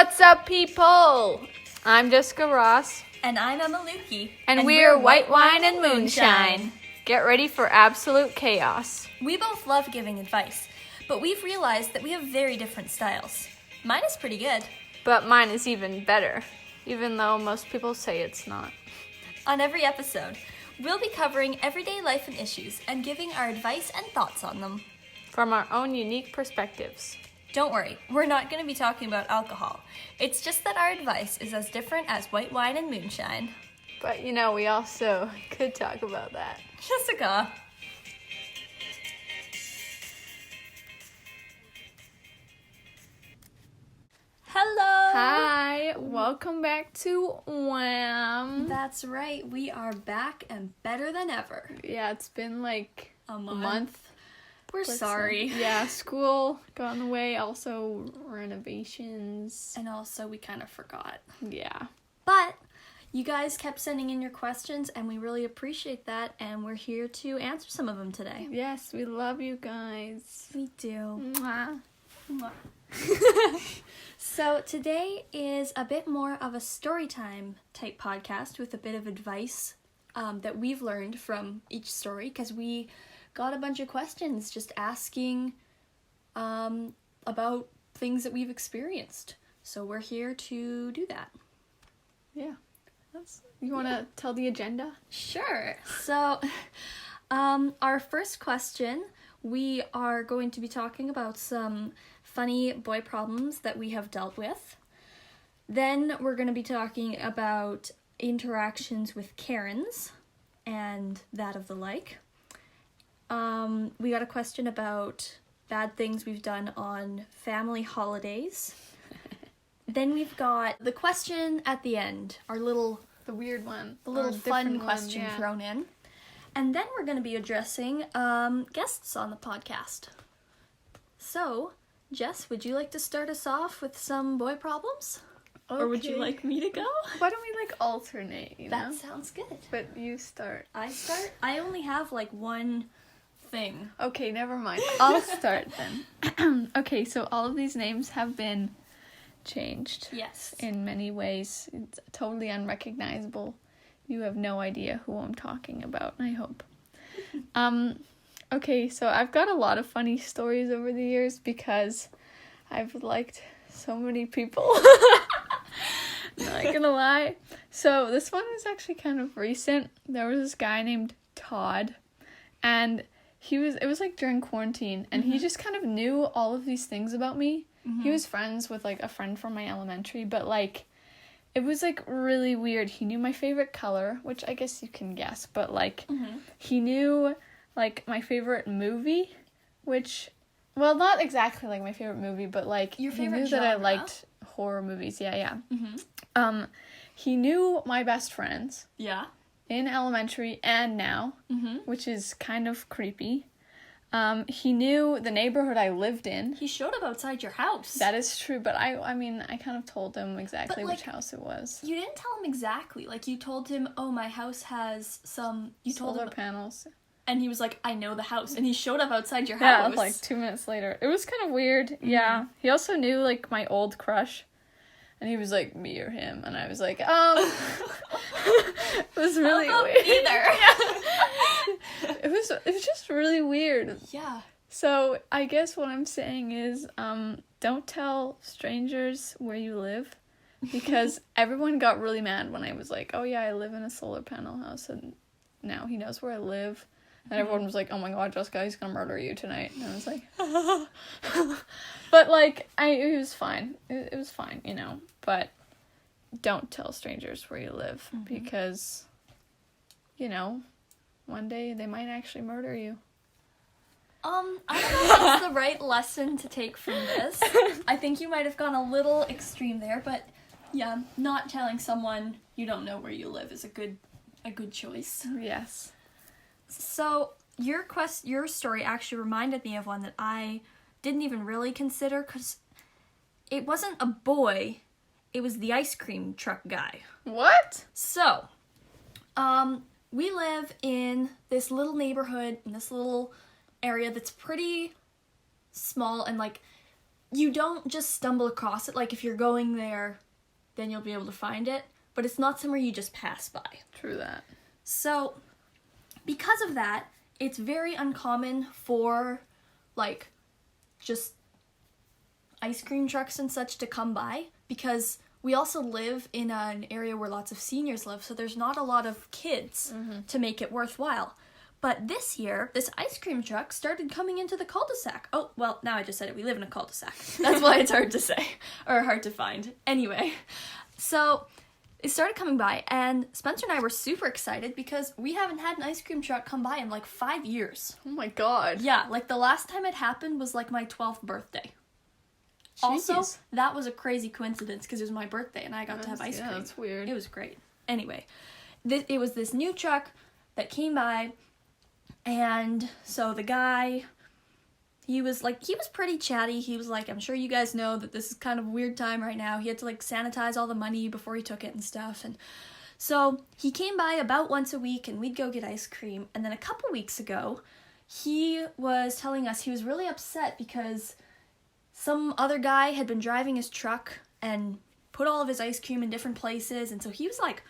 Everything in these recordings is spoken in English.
What's up, people? I'm Jessica Ross. And I'm Emma Lukey. And we're White Wine and Moonshine. Get ready for absolute chaos. We both love giving advice, but we've realized that we have very different styles. Mine is pretty good. But mine is even better, even though most people say it's not. On every episode, we'll be covering everyday life and issues and giving our advice and thoughts on them. From our own unique perspectives. Don't worry, we're not going to be talking about alcohol. It's just that our advice is as different as white wine and moonshine. But you know, we also could talk about that. Jessica. Hello. Hi, welcome back to WWAM. That's right, we are back and better than ever. Yeah, it's been like A a month. month. We're sorry. Yeah, school got in the way, also renovations. And also, we kind of forgot. Yeah. But you guys kept sending in your questions, and we really appreciate that, and we're here to answer some of them today. Yes, we love you guys. We do. Mwah. So today is a bit more of a Storytime type podcast with a bit of advice that we've learned from each story, because we got a bunch of questions just asking about things that we've experienced. So we're here to do that. Yeah. You want to tell the agenda? Sure. So our first question, we are going to be talking about some funny boy problems that we have dealt with. Then we're going to be talking about interactions with Karens and that of the like. We got a question about bad things we've done on family holidays. Then we've got the question at the end, The weird one. the little Or fun different question one, yeah. thrown in. And then we're going to be addressing guests on the podcast. So, Jess, would you like to start us off with some boy problems? Or would you Okay. like me to go? Why don't we alternate, you know? That sounds good. But you start. I start? I only have one thing. Okay, never mind. I'll start then. Okay, so all of these names have been changed. Yes. In many ways. It's totally unrecognizable. You have no idea who I'm talking about, I hope. Okay, so I've got a lot of funny stories over the years because I've liked so many people. Not gonna lie. So this one is actually kind of recent. There was this guy named Todd, and it was like during quarantine, and he just kind of knew all of these things about me. He was friends with like a friend from my elementary, but like it was like really weird. He knew my favorite color, which I guess you can guess, but like he knew like my favorite movie, which, well, not exactly like my favorite movie, but like Your he favorite knew that I genre? liked horror movies. Yeah. He knew my best friends Yeah. in elementary and now, which is kind of creepy. He knew the neighborhood I lived in. He showed up outside your house. That is true, but I mean, I kind of told him exactly But, which like, house it was. You didn't tell him exactly. Like, you told him, oh, my house has some... You told Solar him... panels. And he was like, I know the house. And he showed up outside your Yeah, house. like 2 minutes later. It was kind of weird. Yeah. He also knew, like, my old crush. And he was like, me or him. And I was like, it was really weird. Neither. It was just really weird. Yeah. So, I guess what I'm saying is, don't tell strangers where you live. Because everyone got really mad when I was like, oh yeah, I live in a solar panel house. And now he knows where I live. And everyone was like, oh my god, Jessica, he's gonna murder you tonight. And I was like, but like, it was fine. It was fine, you know. But don't tell strangers where you live. Because, you know, one day they might actually murder you. I don't know if that's the right lesson to take from this. I think you might have gone a little extreme there, but yeah, not telling someone you don't know where you live is a good choice. Yes. So, your story actually reminded me of one that I didn't even really consider, because it wasn't a boy, it was the ice cream truck guy. What? So, we live in this little neighborhood, in this little area that's pretty small, and like you don't just stumble across it. Like, if you're going there, then you'll be able to find it. But it's not somewhere you just pass by. True that. So, because of that, it's very uncommon for, like, just ice cream trucks and such to come by, because we also live in an area where lots of seniors live, so there's not a lot of kids to make it worthwhile. But this year, this ice cream truck started coming into the cul-de-sac. Oh, well, now I just said it. We live in a cul-de-sac. That's why it's hard to say, or hard to find. Anyway, so it started coming by, and Spencer and I were super excited because we haven't had an ice cream truck come by in like 5 years. Oh my god. Yeah, like the last time it happened was like my 12th birthday. Also, Jeez. that was a crazy coincidence because it was my birthday and I got to have ice cream. That's weird. It was great. Anyway, it was this new truck that came by, and so the guy, he was pretty chatty. He was like, I'm sure you guys know that this is kind of a weird time right now. He had to like sanitize all the money before he took it and stuff. And so he came by about once a week and we'd go get ice cream. And then a couple weeks ago, he was telling us he was really upset because some other guy had been driving his truck and put all of his ice cream in different places. And so he was like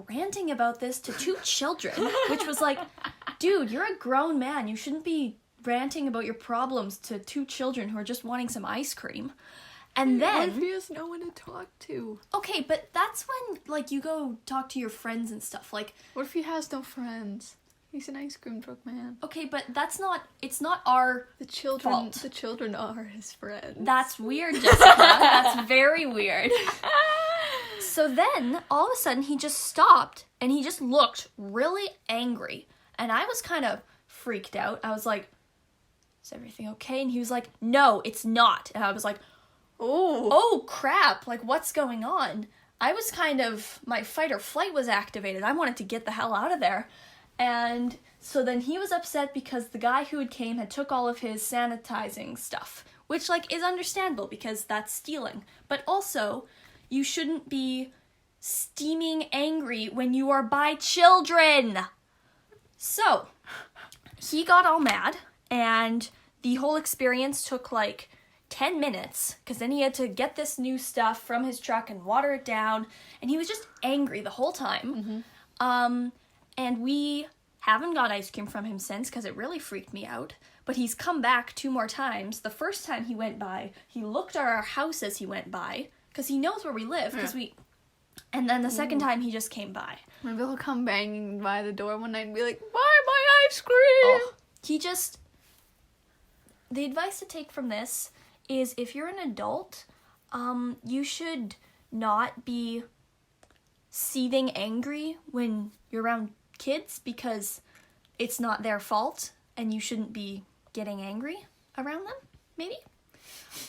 ranting about this to 2 children, which was like, dude, you're a grown man. You shouldn't be ranting about your problems to 2 children who are just wanting some ice cream. And then, he has no one to talk to. okay, but that's when, like, you go talk to your friends and stuff. Like, What if he has no friends? He's an ice cream truck man. okay, but it's not our The children, fault. the children are his friends. That's weird, Jessica. That's very weird. So then, all of a sudden, he just stopped, and he just looked really angry. And I was kind of freaked out. I was like, is everything okay? And he was like, no, it's not. And I was like, oh crap, like, what's going on? I was kind of, my fight or flight was activated. I wanted to get the hell out of there. And so then he was upset because the guy who had came had took all of his sanitizing stuff, which, like, is understandable because that's stealing. But also, you shouldn't be steaming angry when you are by children. So, he got all mad, and the whole experience took, like, 10 minutes, because then he had to get this new stuff from his truck and water it down, and he was just angry the whole time. And we haven't got ice cream from him since, because it really freaked me out. But he's come back 2 more times. The first time he went by, he looked at our house as he went by, because he knows where we live, because and then the second time he just came by. Maybe he'll come banging by the door one night and be like, "Buy my ice cream!" Oh, the advice to take from this is if you're an adult, you should not be seething angry when you're around kids because it's not their fault and you shouldn't be getting angry around them, maybe?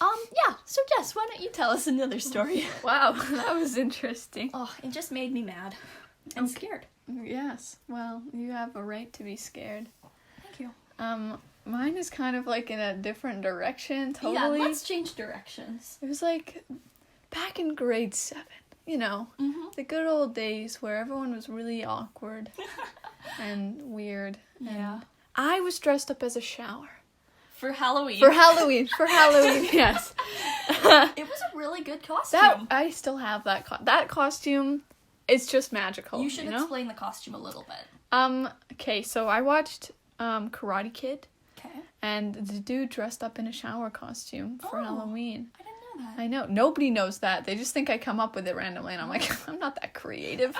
Yeah, so Jess, why don't you tell us another story? Wow, that was interesting. Oh, it just made me mad and scared. Yes, well, you have a right to be scared. Thank you. Mine is kind of like in a different direction, totally. Yeah, let's change directions. It was like back in grade 7, you know, the good old days where everyone was really awkward and weird. Yeah. And I was dressed up as a shower. For Halloween. For Halloween, yes. It was a really good costume. I still have that that costume. It's just magical. You should know? explain the costume a little bit. Okay, so I watched Karate Kid. Okay. And the dude dressed up in a shower costume for Halloween. I didn't know that. I know. Nobody knows that. They just think I come up with it randomly, and I'm like, I'm not that creative.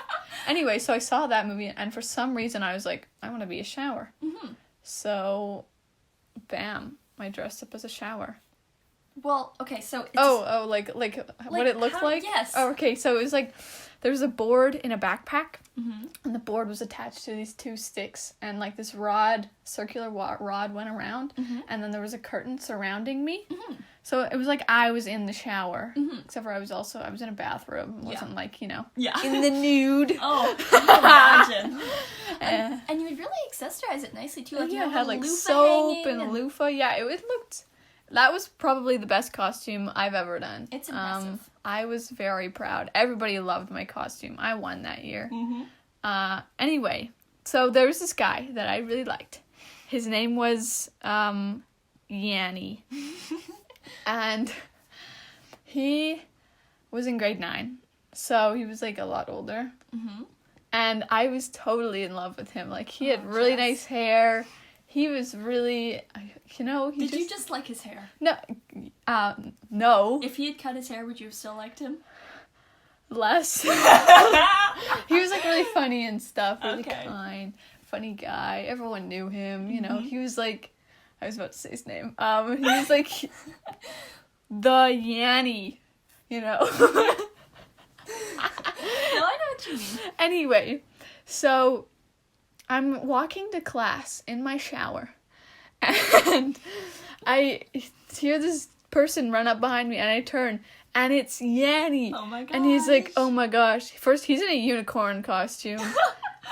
Anyway, so I saw that movie, and for some reason I was like, I want to be a shower. So, bam, I dressed up as a shower. Well, okay, so it's... like what it looked like? Yes. Oh, okay, so it was like, there was a board in a backpack, and the board was attached to these 2 sticks, and like this circular rod went around, and then there was a curtain surrounding me. So it was like I was in the shower, except for I was in a bathroom. It wasn't like, you know, in the nude. Oh, I can imagine. And you would really accessorize it nicely too. Like, you had like loofah soap hanging and loofah. Yeah, it looked... That was probably the best costume I've ever done. It's impressive. I was very proud. Everybody loved my costume. I won that year. Anyway, so there was this guy that I really liked. His name was Yanni. And he was in grade 9, so he was, like, a lot older. Mm-hmm. And I was totally in love with him. Like, he had really nice hair. He was really, Did you just like his hair? No. No. If he had cut his hair, would you have still liked him? Less. He was, like, really funny and stuff. Really kind. Funny guy. Everyone knew him, you know. He was, like, I was about to say his name. He was, like, the Yanny, you know. No, I know what you mean. Anyway, so I'm walking to class in my shower, and I hear this person run up behind me, and I turn, and it's Yanny. Oh my gosh. And he's like, oh my gosh. First, he's in a unicorn costume,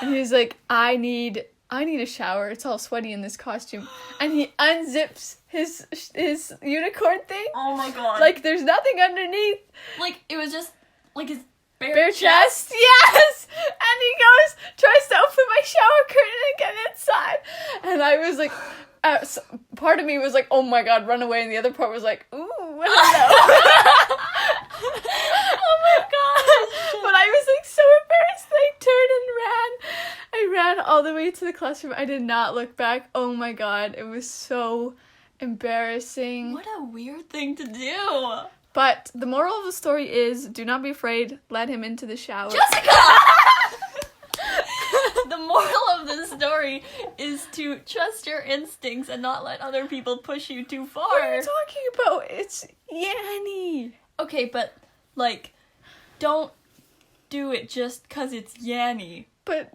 and he's like, I need a shower. It's all sweaty in this costume. And he unzips his unicorn thing. Oh my god. Like, there's nothing underneath. Like, it was just, like, his Bare chest? Yes! And he tries to open my shower curtain and get inside. And I was like, part of me was like, oh my god, run away. And the other part was like, ooh, hello. Oh my god. But I was like so embarrassed that I turned and ran. I ran all the way to the classroom. I did not look back. Oh my god, it was so embarrassing. What a weird thing to do. But the moral of the story is, do not be afraid. Let him into the shower. Jessica! The moral of the story is to trust your instincts and not let other people push you too far. What are you talking about? It's Yanny. Okay, but, like, don't do it just because it's Yanny. But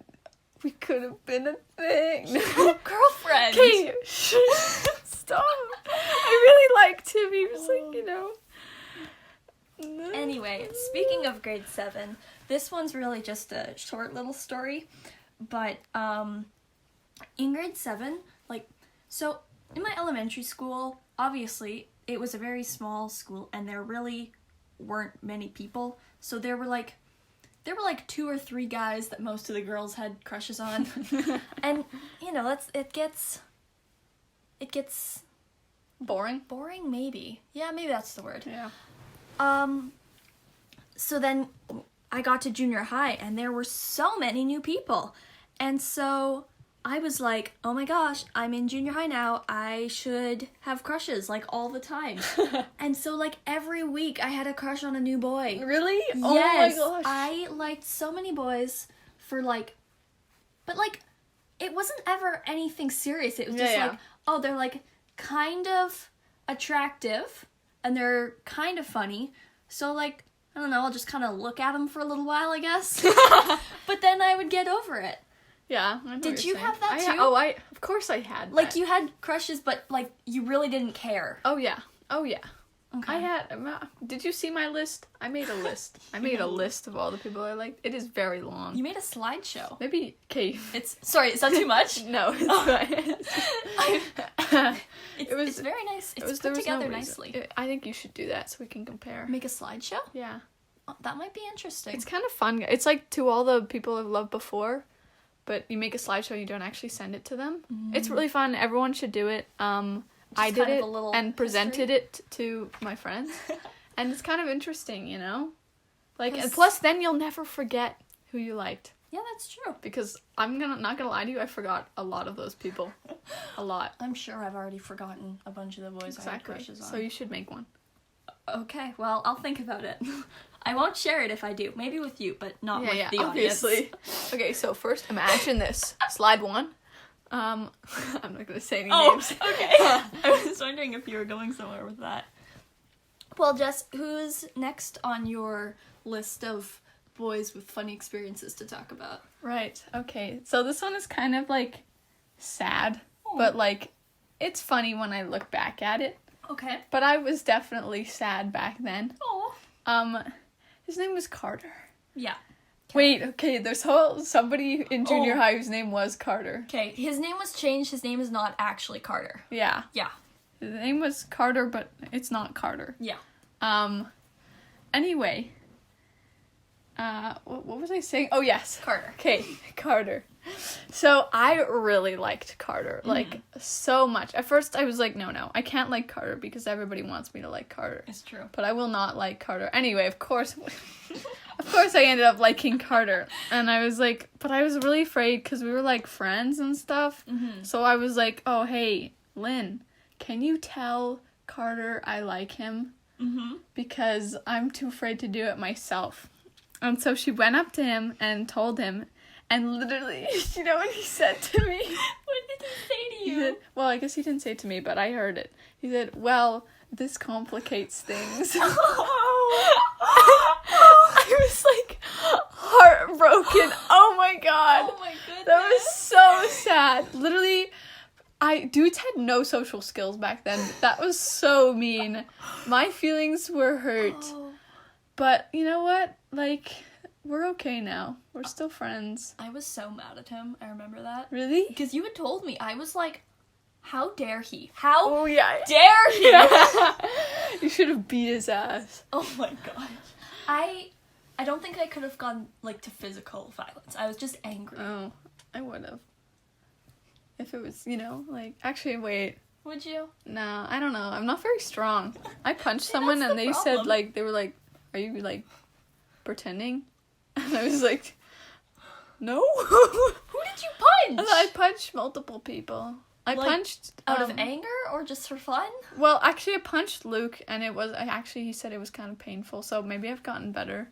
we could have been a thing. Girlfriend! Okay, stop. I really liked him. He was like, you know. Anyway, speaking of grade 7, this one's really just a short little story, but in grade 7, like, so in my elementary school, obviously, it was a very small school, and there really weren't many people, so there were like 2 or 3 guys that most of the girls had crushes on, and, you know, it gets boring, maybe. Yeah, maybe that's the word. Yeah. So then I got to junior high and there were so many new people. And so I was like, oh my gosh, I'm in junior high now. I should have crushes like all the time. And so like every week I had a crush on a new boy. Really? Yes. Oh my gosh. I liked so many boys for like, but like it wasn't ever anything serious. It was just like, oh, they're like kind of attractive. And they're kind of funny, so, like, I don't know, I'll just kind of look at them for a little while, I guess. But then I would get over it. Yeah, I know. Did you have that, too? Of course I had Like, that. you had crushes, but, like, you really didn't care. Oh, yeah. Okay. I had, did you see my list? I made a list. I made a list of all the people I liked. It is very long. You made a slideshow. Maybe, okay. Sorry, is that too much? No, it's fine. It's very nice. It's put together nicely. I think you should do that so we can compare. Make a slideshow? Yeah. Oh, that might be interesting. It's kind of fun. It's like to all the people I've loved before, but you make a slideshow, you don't actually send it to them. It's really fun. Everyone should do it. I did it and presented it to my friends. And it's kind of interesting, you know? Like, and plus then you'll never forget who you liked. Yeah, that's true. Because not gonna lie to you, I forgot a lot of those people. A lot. I'm sure I've already forgotten a bunch of the boys I had crushes on. So you should make one. Okay, well, I'll think about it. I won't share it if I do. Maybe with you, but not with the obviously. audience. Okay, so first, imagine this. Slide 1. I'm not gonna say any names. Okay. I was wondering if you were going somewhere with that. Well, Jess, who's next on your list of boys with funny experiences to talk about? Right, okay. So this one is kind of, like, sad, but, like, it's funny when I look back at it. Okay. But I was definitely sad back then. Oh. His name was Carter. Yeah. Wait, okay, there's somebody in junior high whose name was Carter. Okay, his name was changed. His name is not actually Carter. Yeah. Yeah. His name was Carter, but it's not Carter. Yeah. Anyway, what was I saying? Oh, yes. Carter. Okay, Carter. So I really liked Carter, like, so much. At first I was like, no, I can't like Carter because everybody wants me to like Carter. It's true. But I will not like Carter. Anyway, of course I ended up liking Carter. And I was like, but I was really afraid because we were, like, friends and stuff. Mm-hmm. So I was like, oh, hey, Lynn, can you tell Carter I like him? Mm-hmm. Because I'm too afraid to do it myself. And so she went up to him and told him, and literally, you know what he said to me? What did he say to He you? said, well, I guess he didn't say it to me, but I heard it. He said, well, this complicates things. I was, like, heartbroken. Oh my god. Oh my goodness. That was so sad. Literally, dudes had no social skills back then. That was so mean. My feelings were hurt. Oh. But you know what? Like, we're okay now. We're still friends. I was so mad at him. I remember that. Really? Because you had told me. I was like, how dare he? How Oh, yeah. dare he? You should have beat his ass. Oh my gosh. I don't think I could have gone, like, to physical violence. I was just angry. Oh, I would have. If it was, you know, like... Actually, wait. Would you? No, I don't know. I'm not very strong. I punched See, someone that's and the they said, problem. like... They were like, are you, like, pretending? And I was like, no. Who did you punch? And I punched multiple people. I Like, punched... Out of anger or just for fun? Well, actually, I punched Luke, and it was... he said it was kind of painful, so maybe I've gotten better.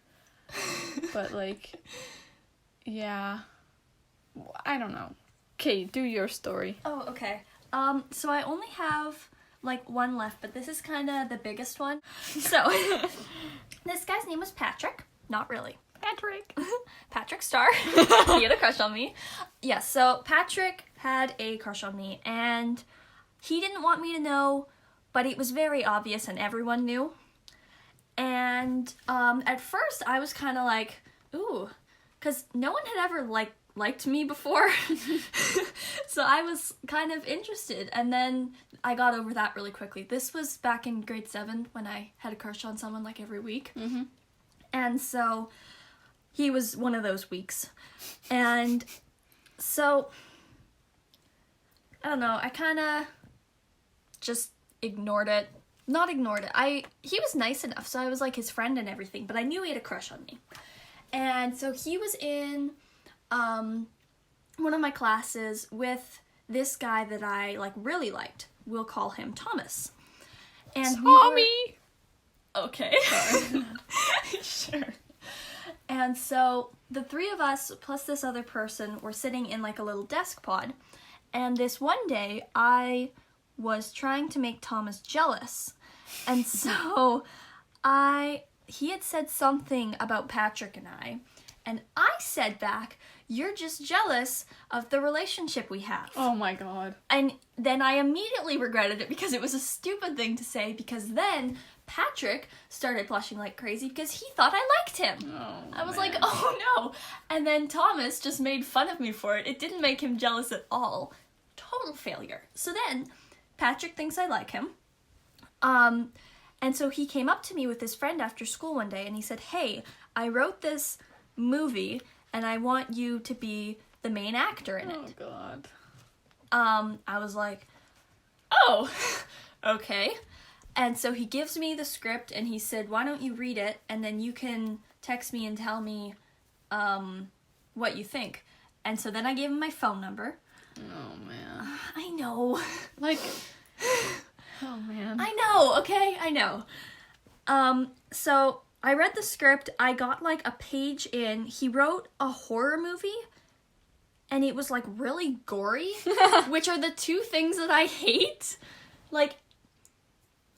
But, like... Yeah. I don't know. Okay, do your story. Oh, okay. So I only have, like, one left, but this is kind of the biggest one. So, this guy's name was Patrick. Not really. Patrick Star. He had a crush on me. Yeah, so Patrick had a crush on me, and he didn't want me to know, but it was very obvious and everyone knew. And at first I was kind of like, ooh, because no one had ever liked me before. So I was kind of interested, and then I got over that really quickly. This was back in grade 7 when I had a crush on someone like every week. Mm-hmm. And so he was one of those weeks. And so, I don't know, I kind of just ignored it. Not ignored it. He was nice enough, so I was like his friend and everything, but I knew he had a crush on me. And so he was in one of my classes with this guy that I like really liked. We'll call him Thomas. And Tommy! Okay. Sure. And so the three of us plus this other person were sitting in like a little desk pod. And this one day I was trying to make Thomas jealous. And so he had said something about Patrick and I. And I said back, you're just jealous of the relationship we have. Oh my god. And then I immediately regretted it because it was a stupid thing to say, because then Patrick started blushing like crazy because he thought I liked him. Oh, I was man. like, oh no. And then Thomas just made fun of me for it. It didn't make him jealous at all. Total failure. So then Patrick thinks I like him. And so he came up to me with his friend after school one day and he said, hey, I wrote this movie and I want you to be the main actor in it. Oh god. I was like, oh, okay. And so he gives me the script and he said, why don't you read it and then you can text me and tell me what you think. And so then I gave him my phone number. Oh man. I know. Like, oh man. I know, okay? I know. So I read the script. I got like a page in. He wrote a horror movie and it was like really gory, which are the two things that I hate. Like,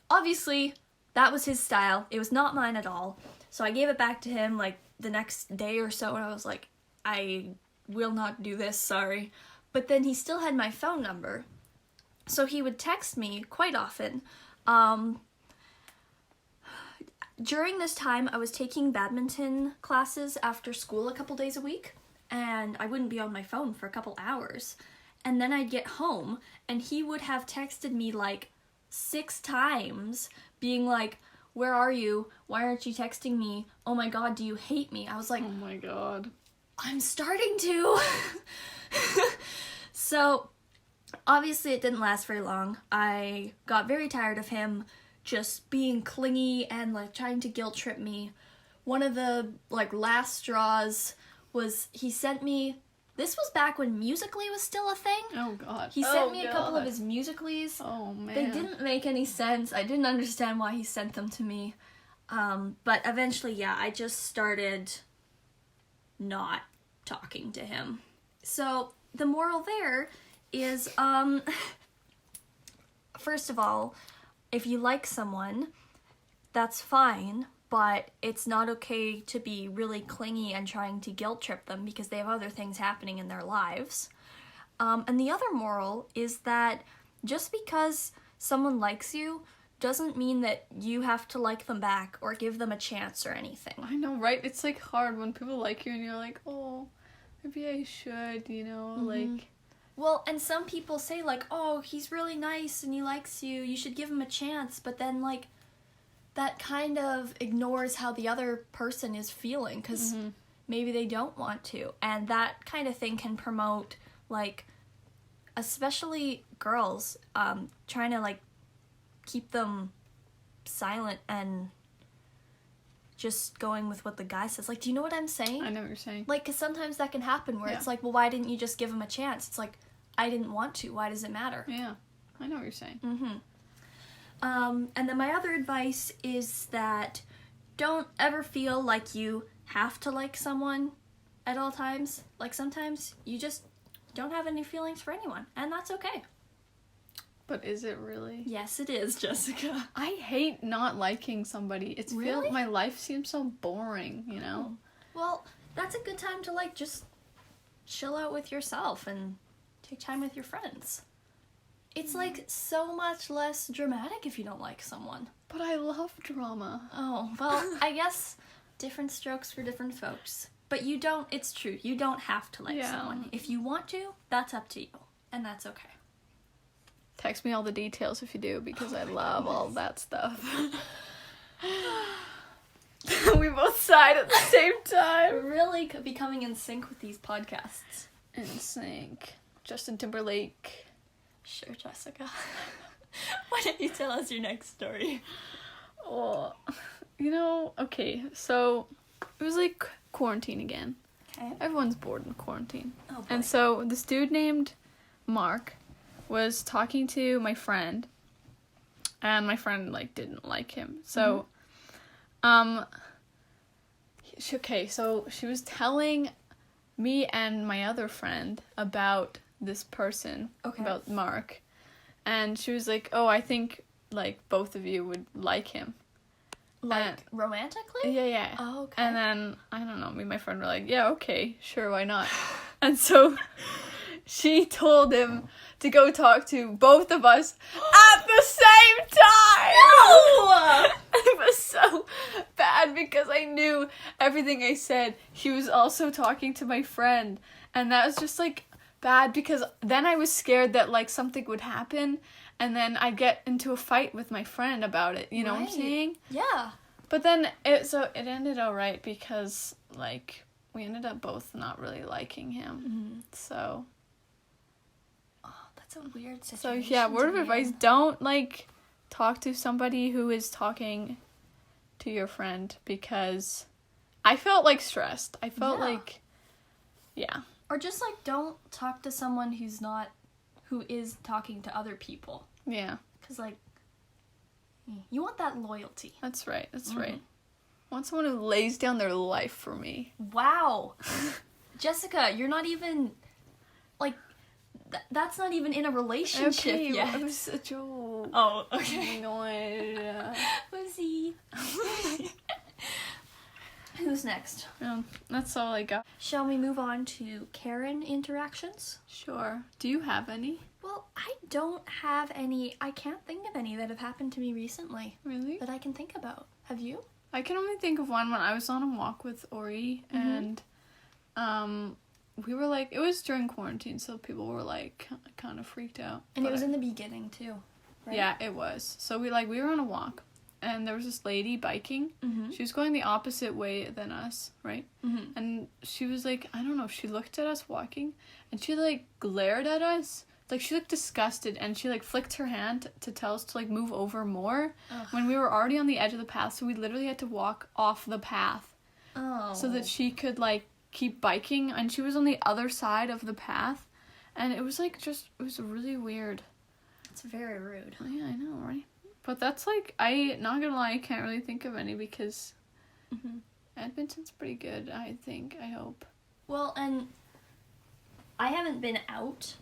obviously, that was his style. It was not mine at all. So I gave it back to him like the next day or so and I was like, I will not do this, sorry. But then he still had my phone number. So he would text me quite often. During this time, I was taking badminton classes after school a couple days a week, and I wouldn't be on my phone for a couple hours. And then I'd get home, and he would have texted me like 6 times, being like, where are you? Why aren't you texting me? Oh my god, do you hate me? I was like, Oh my god. I'm starting to. So, obviously it didn't last very long. I got very tired of him just being clingy and like trying to guilt trip me. One of the like last straws was he sent me, this was back when Musical.ly was still a thing. Oh god. He sent me a couple of his Musical.lys. Oh man. They didn't make any sense. I didn't understand why he sent them to me. But eventually, yeah, I just started not talking to him. So the moral there is, first of all, if you like someone, that's fine, but it's not okay to be really clingy and trying to guilt trip them because they have other things happening in their lives. And the other moral is that just because someone likes you doesn't mean that you have to like them back or give them a chance or anything. I know, right? It's like hard when people like you and you're like, oh, maybe I should, you know, like... Well, and some people say like, oh, he's really nice and he likes you, you should give him a chance, but then like, that kind of ignores how the other person is feeling, because maybe they don't want to, and that kind of thing can promote, like, especially girls, trying to, like, keep them silent and just going with what the guy says. Like, do you know what I'm saying? I know what you're saying. Like, because sometimes that can happen where it's like, well, why didn't you just give him a chance? It's like, I didn't want to. Why does it matter? Yeah, I know what you're saying. And then my other advice is that don't ever feel like you have to like someone at all times. Like, sometimes you just don't have any feelings for anyone, and that's okay. But is it really? Yes, it is, Jessica. I hate not liking somebody. It's Really? my life seems so boring, you know? Well, that's a good time to, like, just chill out with yourself and take time with your friends. It's, like, so much less dramatic if you don't like someone. But I love drama. Oh, well, I guess different strokes for different folks. But you don't, it's true, you don't have to like someone. If you want to, that's up to you. And that's okay. Text me all the details if you do, because I love all that stuff. We both sighed at the same time. We're really becoming in sync with these podcasts. In sync. Justin Timberlake. Sure, Jessica. Why don't you tell us your next story? Oh, you know, okay, so it was like quarantine again. Okay. Everyone's bored in quarantine. Oh, boy. And so this dude named Mark was talking to my friend, and my friend, like, didn't like him. So, so she was telling me and my other friend about this person, about Mark, and she was like, oh, I think, like, both of you would like him. Like, romantically? Yeah. Oh, okay. And then, I don't know, me and my friend were like, yeah, okay, sure, why not? And so she told him to go talk to both of us at the same time! No! It was so bad because I knew everything I said. He was also talking to my friend, and that was just, like, bad because then I was scared that, like, something would happen, and then I'd get into a fight with my friend about it, you know what I'm saying? Yeah. But then, it ended alright because, like, we ended up both not really liking him, so... Oh, that's a weird So, situation. yeah, word of advice, don't, like, talk to somebody who is talking to your friend, because I felt, like, stressed. I felt like, yeah. Or just, like, don't talk to someone who is talking to other people. Yeah. Because, like, you want that loyalty. That's right. I want someone who lays down their life for me. Wow. Jessica, you're not even, like, that's not even in a relationship yet. It was a joke. Oh, okay. Oh my god. Whoopsie. Who's next? That's all I got. Shall we move on to Karen interactions? Sure. Do you have any? Well, I don't have any. I can't think of any that have happened to me recently. Really? That I can think about. Have you? I can only think of one when I was on a walk with Ori, and we were like, it was during quarantine, so people were like kind of freaked out. And it was in the beginning too, right? Yeah, it was. So we were on a walk, and there was this lady biking. Mm-hmm. She was going the opposite way than us, right? Mm-hmm. And she was like, I don't know, she looked at us walking, and she, like, glared at us. Like, she looked disgusted, and she, like, flicked her hand to tell us to, like, move over more. Ugh. When we were already on the edge of the path, so we literally had to walk off the path. Oh. So that she could, like, keep biking, and she was on the other side of the path. And it was, like, it was really weird. It's very rude. Oh, yeah, I know, right? But that's, like, not gonna lie, I can't really think of any because Mm-hmm. Edmonton's pretty good, I think, I hope. Well, and I haven't been out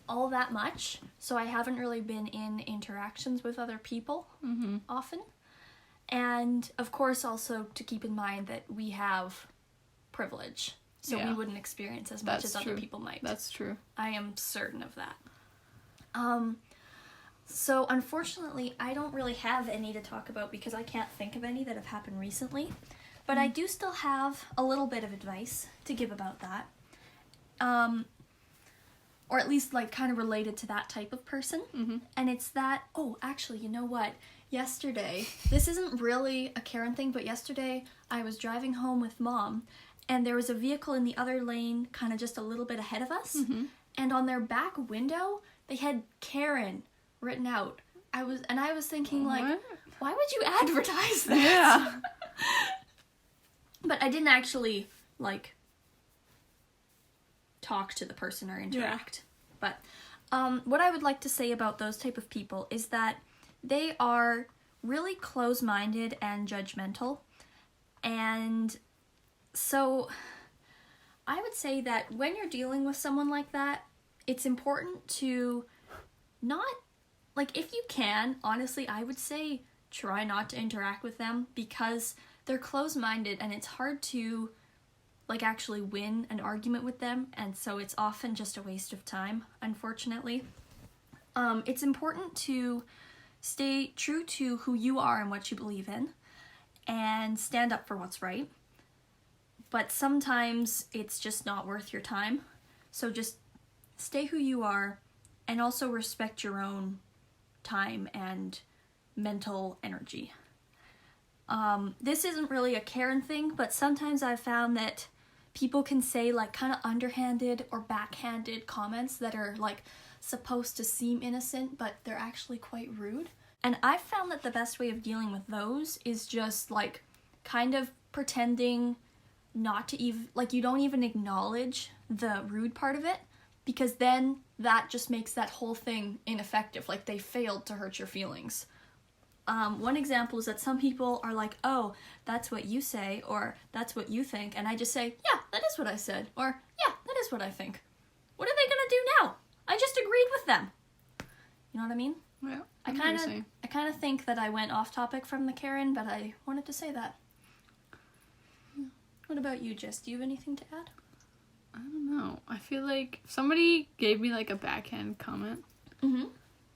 all that much, so I haven't really been in interactions with other people Mm-hmm. often. And, of course, also to keep in mind that we have privilege, so we Yeah. wouldn't experience as much That's as true. other people might. That's true. I am certain of that. So unfortunately, I don't really have any to talk about because I can't think of any that have happened recently. But I do still have a little bit of advice to give about that. Or at least, like, kind of related to that type of person. Mm-hmm. And it's that, oh, actually, you know what? Yesterday, this isn't really a Karen thing, but yesterday I was driving home with Mom, and there was a vehicle in the other lane, kind of just a little bit ahead of us. Mm-hmm. And on their back window, they had Karen written out. I was thinking, like, What? why would you advertise that? Yeah. But I didn't actually, like, talk to the person or interact. But what I would like to say about those type of people is that they are really close-minded and judgmental. And so I would say that when you're dealing with someone like that, it's important to not, like, if you can, honestly, I would say try not to interact with them because they're close-minded and it's hard to, like, actually win an argument with them, and so it's often just a waste of time, unfortunately. It's important to stay true to who you are and what you believe in and stand up for what's right. But sometimes it's just not worth your time. So just stay who you are and also respect your own time and mental energy. This isn't really a Karen thing, but sometimes I've found that people can say, like, kind of underhanded or backhanded comments that are, like, supposed to seem innocent, but they're actually quite rude. And I've found that the best way of dealing with those is just, like, kind of pretending not to even, like, you don't even acknowledge the rude part of it, because then that just makes that whole thing ineffective, like they failed to hurt your feelings. One example is that some people are like, oh, that's what you say, or that's what you think, and I just say, yeah, that is what I said, or yeah, that is what I think. What are they gonna do now? I just agreed with them. You know what I mean? Yeah. I kind of think that I went off topic from the Karen, but I wanted to say that. What about you, Jess? Do you have anything to add? I don't know. I feel like if somebody gave me, like, a backhand comment, Mm-hmm.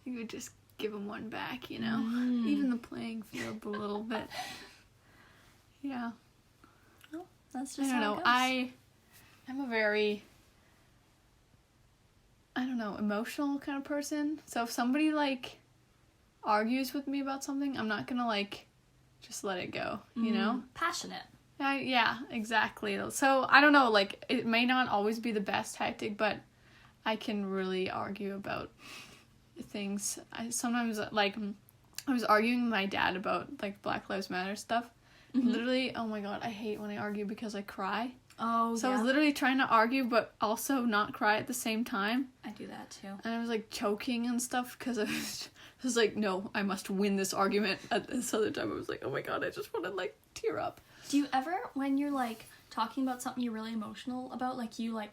you would just give them one back, you know? Even the playing field a little bit. Yeah. Well, that's I just don't how know. it goes. I'm a very, I don't know, emotional kind of person. So if somebody, like, argues with me about something, I'm not gonna, like, just let it go, you know? Passionate. Yeah, exactly. So, I don't know, like, it may not always be the best tactic, but I can really argue about things. Sometimes, like, I was arguing with my dad about, like, Black Lives Matter stuff. Mm-hmm. Literally, oh my god, I hate when I argue because I cry. Oh, So yeah. I was literally trying to argue, but also not cry at the same time. I do that too. And I was, like, choking and stuff because I was like, no, I must win this argument. At this other time, I was like, oh my god, I just want to, like, tear up. Do you ever, when you're, like, talking about something you're really emotional about, like, you, like,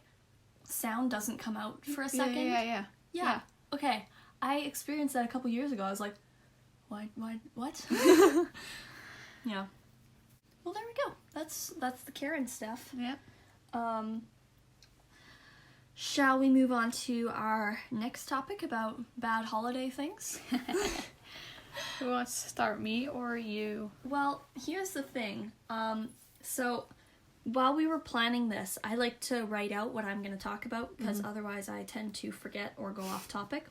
sound doesn't come out for a second? Yeah. Okay. I experienced that a couple years ago. I was like, what? Yeah. Well, there we go. That's the Karen stuff. Yeah. Shall we move on to our next topic about bad holiday things? Who wants to start, me or you? Well, here's the thing. So while we were planning this, I like to write out what I'm going to talk about because otherwise I tend to forget or go off topic.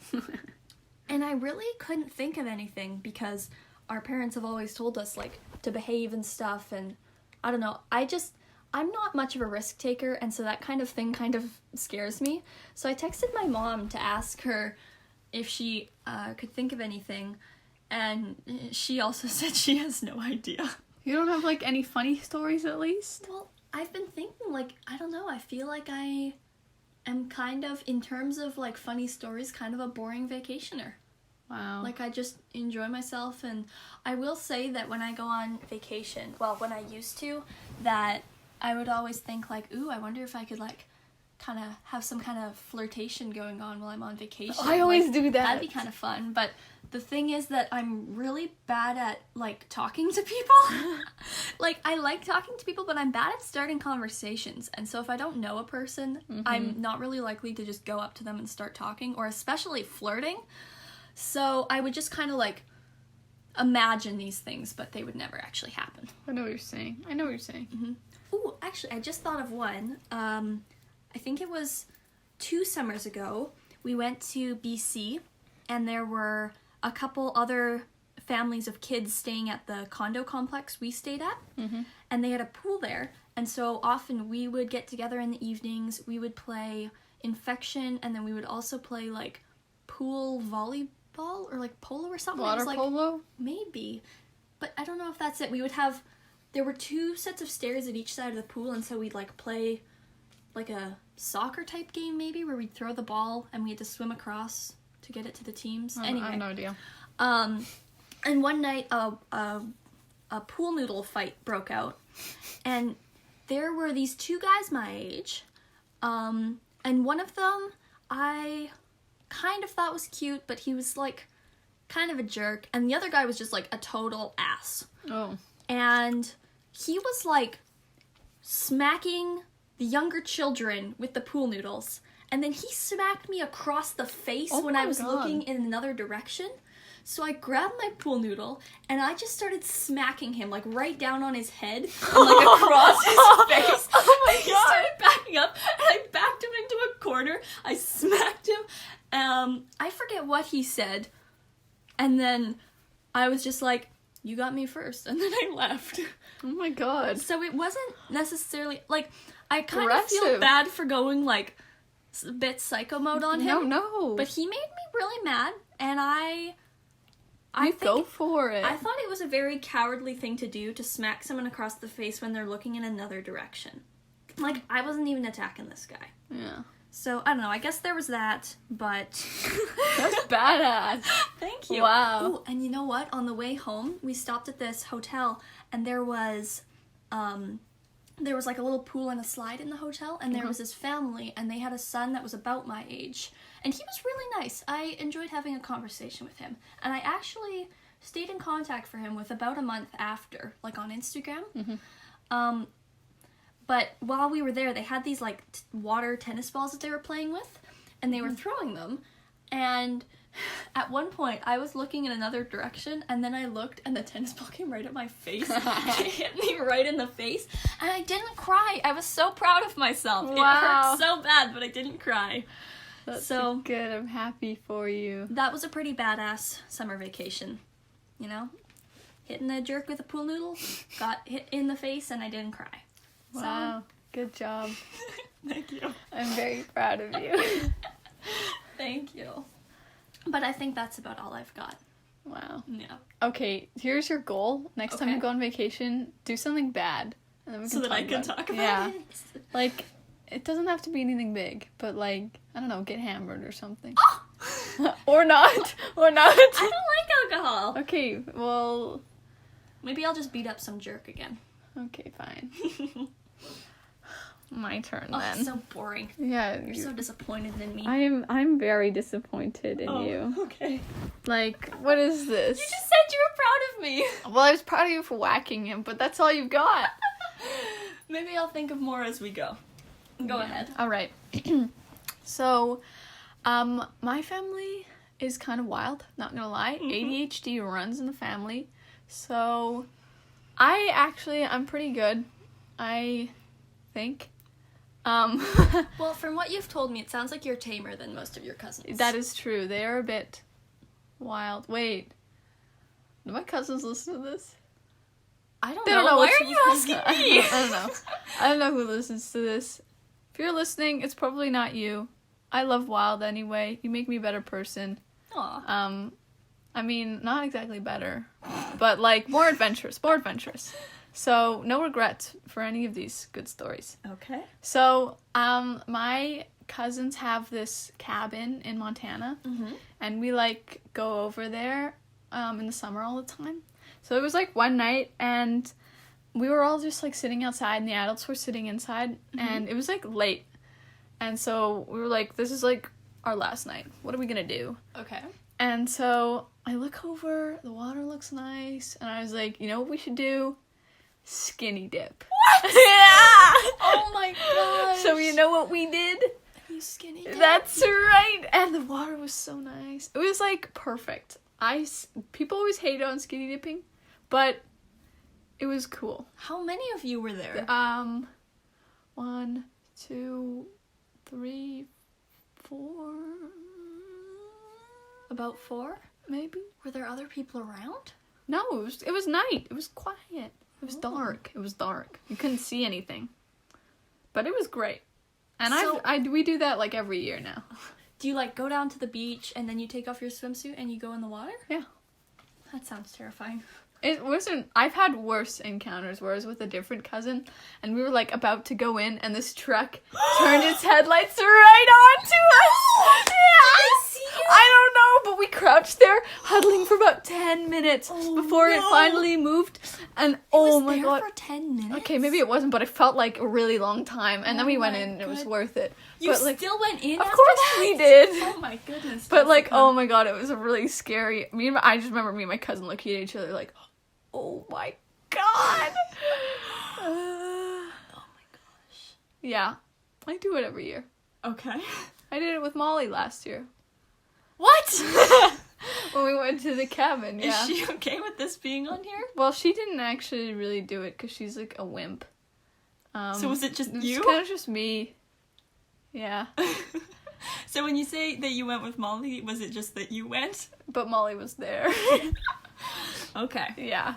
And I really couldn't think of anything because our parents have always told us, like, to behave and stuff, and I don't know, I'm not much of a risk taker, and so that kind of thing kind of scares me. So I texted my mom to ask her if she could think of anything, and she also said she has no idea. You don't have, like, any funny stories, at least? Well, I've been thinking, like, I don't know, I feel like I am kind of, in terms of, like, funny stories, kind of a boring vacationer. Wow. Like, I just enjoy myself, and I will say that when I go on vacation, well, when I used to, that I would always think, like, ooh, I wonder if I could, like, kind of have some kind of flirtation going on while I'm on vacation. I always do that. That'd be kind of fun, but the thing is that I'm really bad at, like, talking to people. Like, I like talking to people, but I'm bad at starting conversations, and so if I don't know a person, I'm not really likely to just go up to them and start talking, or especially flirting. So I would just kind of, like, imagine these things, but they would never actually happen. I know what you're saying. Mm-hmm. Ooh, actually, I just thought of one. I think it was 2 summers ago. We went to BC, and there were a couple other families of kids staying at the condo complex we stayed at, and they had a pool there. And so often we would get together in the evenings, we would play Infection, and then we would also play, like, pool volleyball or, like, polo or something. Water polo? Maybe. But I don't know if that's it. There were 2 sets of stairs at each side of the pool, and so we'd, like, play, like, a soccer type game maybe, where we'd throw the ball and we had to swim across to get it to the teams. Anyway. I have no idea. And one night a pool noodle fight broke out, and there were these 2 guys my age, and one of them I kind of thought was cute, but he was, like, kind of a jerk, and the other guy was just, like, a total ass. Oh. And he was, like, smacking the younger children with the pool noodles, and then he smacked me across the face when I was looking in another direction. So I grabbed my pool noodle, and I just started smacking him, like, right down on his head, and, like, across his face. Oh my God. He started backing up, and I backed him into a corner. I smacked him. I forget what he said, and then I was just like, you got me first, and then I left. Oh my god. So it wasn't necessarily, like, I kind of feel bad for going, like, a bit psycho mode on him. No. But he made me really mad, and I go for it. I thought it was a very cowardly thing to do, to smack someone across the face when they're looking in another direction. Like, I wasn't even attacking this guy. Yeah. So, I don't know, I guess there was that, but... That's badass. Thank you. Wow. Ooh, and you know what? On the way home, we stopped at this hotel, and there was like a little pool and a slide in the hotel, and there was this family, and they had a son that was about my age, and he was really nice. I enjoyed having a conversation with him, and I actually stayed in contact for him with about a month after, like, on Instagram. But while we were there, they had these, like, water tennis balls that they were playing with, and they were throwing them, and at one point, I was looking in another direction, and then I looked, and the tennis ball came right at my face. It hit me right in the face, and I didn't cry. I was so proud of myself. Wow. It hurt so bad, but I didn't cry. That's so good. I'm happy for you. That was a pretty badass summer vacation, you know? Hitting a jerk with a pool noodle, got hit in the face, and I didn't cry. Wow. So, good job. Thank you. I'm very proud of you. Thank you. But I think that's about all I've got. Wow. Yeah. Okay, here's your goal. Next time you go on vacation, do something bad. And then we can so that I can talk about it? Like, it doesn't have to be anything big, but, like, I don't know, get hammered or something. Oh! Or not. Or not. I don't like alcohol. Okay, well... Maybe I'll just beat up some jerk again. Okay, fine. My turn then. Oh, so boring. Yeah. You're so disappointed in me. I'm very disappointed in you. Okay. Like, what is this? You just said you were proud of me. Well, I was proud of you for whacking him, but that's all you've got. Maybe I'll think of more as we go. Go ahead. All right. So, my family is kind of wild, not gonna lie. ADHD runs in the family. So, I'm pretty good, I think. Well, from what you've told me, it sounds like you're tamer than most of your cousins. That is true. They are a bit wild. Wait. Do my cousins listen to this? I don't They know. don't know Why what are you she's- asking me? I don't know. I don't know who listens to this. If you're listening, it's probably not you. I love Wild anyway. You make me a better person. Aw. I mean, not exactly better, but like more adventurous. So no regrets for any of these good stories. Okay. So, my cousins have this cabin in Montana, and we like go over there in the summer all the time. So it was like one night, and we were all just like sitting outside, and the adults were sitting inside, and it was like late, and so we were like, this is like our last night. What are we gonna do? Okay. And so I look over, the water looks nice, and I was like, you know what we should do? Skinny dip. What? Yeah! Oh my gosh. So you know what we did? You skinny dip? That's right! And the water was so nice. It was like perfect. People always hate on skinny dipping, but it was cool. How many of you were there? 1, 2, 3, 4... About 4? maybe? Were there other people around? No, it was night. It was quiet. It was dark. It was dark. You couldn't see anything. But it was great. And So- we do that like every year now. Do you like go down to the beach and then you take off your swimsuit and you go in the water? Yeah. That sounds terrifying. It wasn't. I've had worse encounters where I was with a different cousin, and we were like about to go in, and this truck turned its headlights right onto us. Yeah, I don't know, but we crouched there, huddling for about 10 minutes before it finally moved. And oh my god! For 10 minutes. Okay, maybe it wasn't, but it felt like a really long time. And then we went my in, and it was God. worth it. You but, like, still went in of after course that? we did. Oh my goodness. But like, Jessica. oh my god, it was a really scary. I just remember me and my cousin looking at each other like, oh my god. Oh my gosh. Yeah, I do it every year. Okay. I did it with Molly last year What? when we went to the cabin. Yeah. Is she okay with this being on here? Well, she didn't actually really do it because she's like a wimp. So was it just you? Kind of just me. Yeah, So when you say that you went with Molly, was it just that you went? but Molly was there. Okay. Yeah.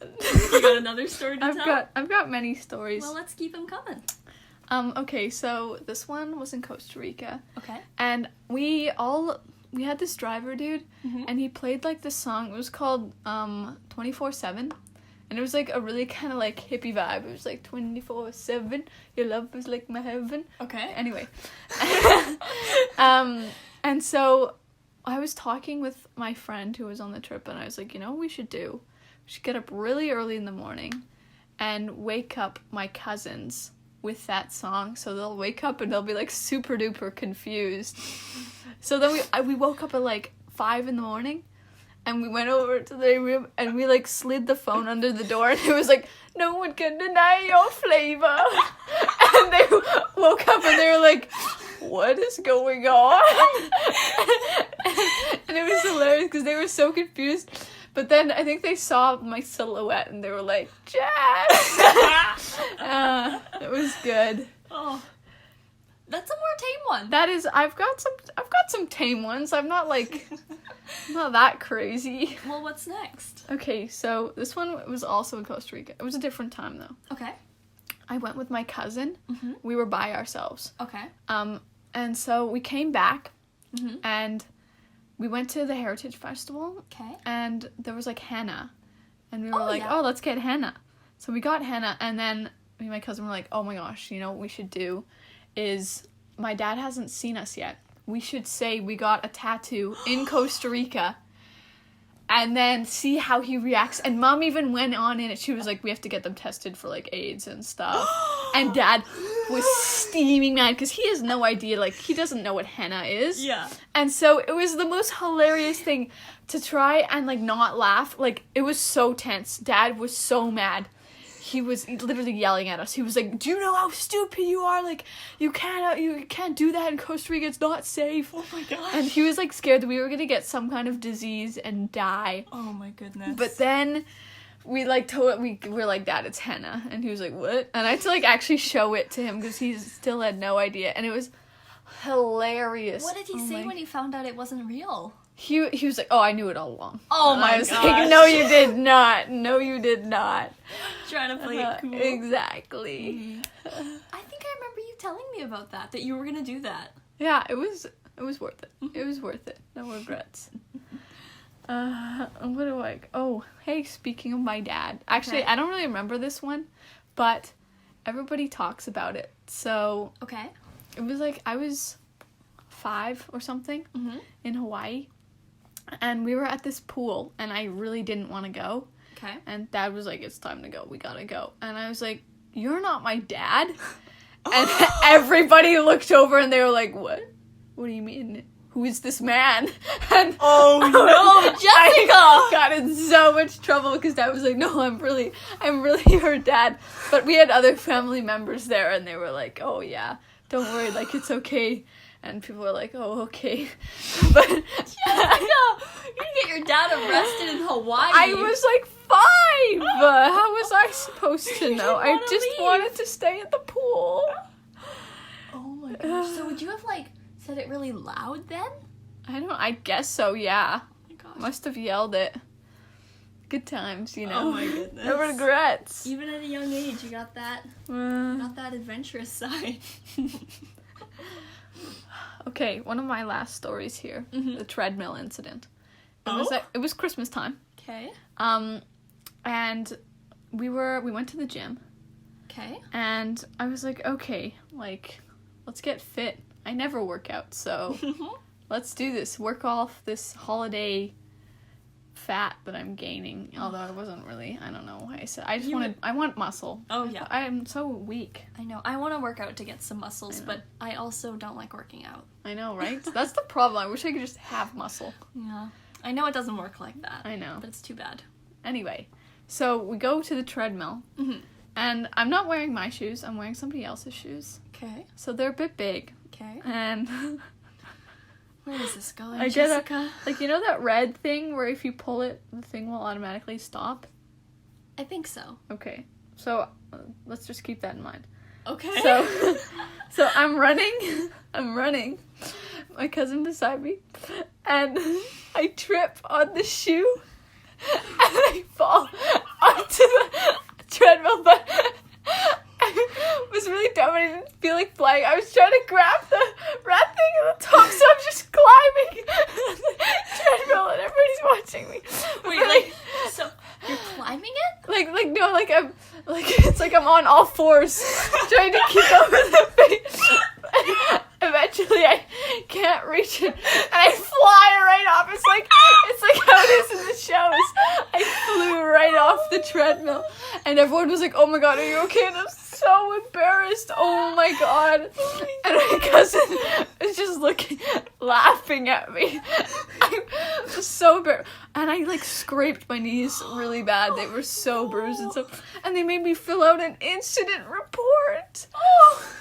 You got another story to tell? I've got many stories. Well, let's keep them coming. Okay, so this one was in Costa Rica. Okay. And we had this driver dude, Mhm. and he played like this song. It was called 24/7, and it was like a really kind of like hippie vibe. It was like 24/7, your love is like my heaven. Okay. Anyway, and so I was talking with my friend who was on the trip, and I was like, you know what we should do? We should get up really early in the morning and wake up my cousins with that song, so they'll wake up and they'll be like super duper confused. So then we woke up at like 5 a.m, and we went over to their room and we like slid the phone under the door, and it was like, no one can deny your flavor. And they woke up and they were like, what is going on? And it was hilarious because they were so confused. But then I think they saw my silhouette and they were like, Jess! It was good. Oh. That's a more tame one. That is, I've got some tame ones. I'm not that crazy. Well, what's next? Okay, so this one was also in Costa Rica. It was a different time though. Okay. I went with my cousin. Mhm. We were by ourselves. Okay. And so we came back Mhm. and we went to the Heritage Festival. Okay. And there was like henna. And we were Oh, like, yeah. oh, let's get henna. So we got henna, and then me and my cousin were like, oh my gosh, you know what we should do is, my dad hasn't seen us yet. We should say we got a tattoo in Costa Rica and then see how he reacts. And Mom even went on in it. She was like, we have to get them tested for like AIDS and stuff. And Dad was steaming mad because he has no idea, like he doesn't know what henna is. Yeah. And so it was the most hilarious thing to try and like not laugh. Like it was so tense. Dad was so mad. He was literally yelling at us. He was like, do you know how stupid you are? Like, you can't do that in Costa Rica. It's not safe. Oh my gosh. And he was like scared that we were going to get some kind of disease and die. Oh my goodness. But then we like we were like, Dad, it's henna. And he was like, what? And I had to like actually show it to him because he still had no idea. And it was Hilarious. What did he say when he found out it wasn't real? He was like, oh, I knew it all along. Oh and my I was gosh. like, no, you did not. No, you did not. Trying to play it cool. Exactly. I think I remember you telling me about that you were gonna do that. Yeah, it was worth it. It was worth it. No regrets. What do I... Oh, hey, speaking of my dad. Actually, I don't really remember this one, but everybody talks about it. So... Okay. It was like, I was 5 or something in Hawaii, and we were at this pool, and I really didn't want to go. Okay. And Dad was like, it's time to go. We gotta go. And I was like, you're not my dad? And everybody looked over, and they were like, what? What do you mean? Who is this man? And oh no, Jessica! I got in so much trouble because Dad was like, no, I'm really her dad. But we had other family members there, and they were like, oh yeah, don't worry, like, it's okay. And people were like, oh, okay. But Jessica, you're gonna get your dad arrested in Hawaii. I was like 5. How was I supposed to know? I just wanted to stay at the pool. Oh my gosh. So would you have like said it really loud then? I guess so, yeah. Oh my gosh. Must have yelled it. Good times, you know. Oh my goodness. No regrets. Even at a young age, you got that adventurous side. Okay, one of my last stories here. The treadmill incident. It was Christmas time. Okay. And we went to the gym. Okay. And I was like, okay, like, let's get fit. I never work out, so let's do this. Work off this holiday fat that I'm gaining. Although I wasn't really, I don't know why I said. I want muscle. Oh, yeah. I am so weak. I know. I want to work out to get some muscles, but I also don't like working out. I know, right? That's the problem. I wish I could just have muscle. Yeah. I know it doesn't work like that. I know. But it's too bad. Anyway, so we go to the treadmill, and I'm not wearing my shoes. I'm wearing somebody else's shoes. Okay. So they're a bit big. Okay. And where is this going, I Jessica? like, you know that red thing where if you pull it, the thing will automatically stop? I think so. Okay. So let's just keep that in mind. Okay. So I'm running. My cousin beside me, and I trip on the shoe, and I fall onto the treadmill, but I was really dumb. I didn't feel like flying. I was trying to grab the red thing at the top, so I'm just climbing the treadmill, and everybody's watching me. Wait, so you're climbing it? I'm it's like I'm on all fours trying to keep up with the pace. Eventually I can't reach it, and I fly right off. It's like how it is in the shows. I flew right off the treadmill, and everyone was like, oh my god, are you okay? And I'm so embarrassed. Oh my god. And my cousin was just laughing at me. I was so embarrassed. And I like scraped my knees really bad. They were so bruised and stuff. And they made me fill out an incident report.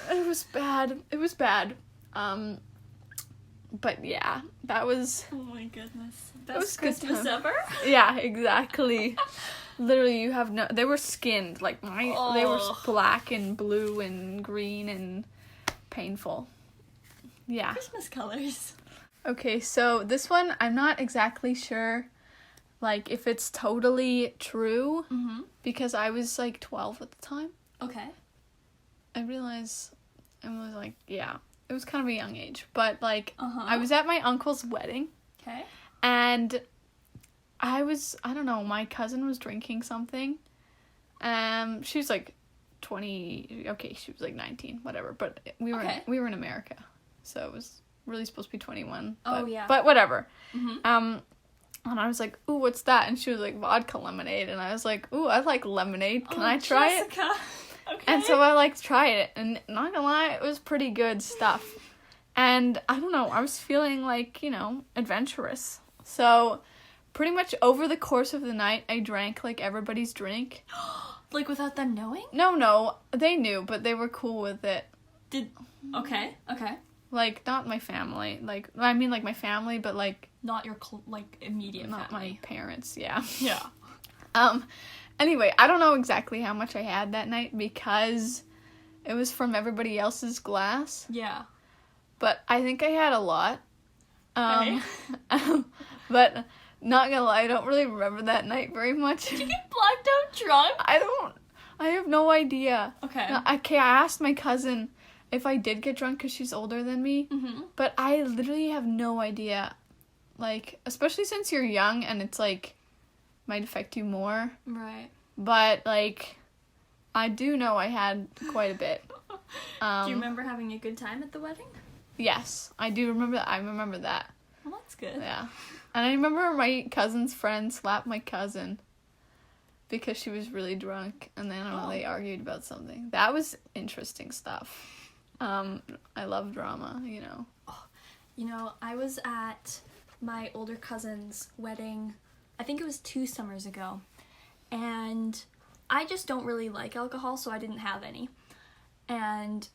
It was bad. But yeah, that was... Oh my goodness. Best Christmas ever? Yeah, exactly. Literally, you have no... They were skinned. Like, they were black and blue and green and painful. Yeah. Christmas colors. Okay, so this one, I'm not exactly sure, like, if it's totally true, because I was, like, 12 at the time. Okay. I realized I was, like, yeah, it was kind of a young age, but, like, I was at my uncle's wedding. Okay. And I don't know, my cousin was drinking something. She was, like, 20, okay, she was, like, 19, whatever, but we were in America, so it was really supposed to be 21. Oh, yeah. But whatever. And I was like, ooh, what's that? And she was like, vodka lemonade. And I was like, ooh, I like lemonade. Can I try Jessica. it? Okay. And so I like tried it. And not gonna lie, it was pretty good stuff. And I don't know, I was feeling like, adventurous. So pretty much over the course of the night, I drank like everybody's drink. Like without them knowing? No, they knew, but they were cool with it. Okay. Like, not my family. Like, I mean, like, my family, but, like... Not your, immediate not family. My parents, yeah. Yeah. Anyway, I don't know exactly how much I had that night because it was from everybody else's glass. Yeah. but I think I had a lot. Okay. But not gonna lie, I don't really remember that night very much. Did you get blacked out drunk? I have no idea. Okay. I asked my cousin if I did get drunk because she's older than me, but I literally have no idea. Like, especially since you're young and it's like, might affect you more. Right. But, like, I do know I had quite a bit. Do you remember having a good time at the wedding? Yes, I do remember that. I remember that. Well, that's good. Yeah. And I remember my cousin's friend slapped my cousin because she was really drunk, and then I don't know, they argued about something. That was interesting stuff. I love drama, you know. Oh, you know, I was at my older cousin's wedding, I think it was 2 summers ago, and I just don't really like alcohol, so I didn't have any. And,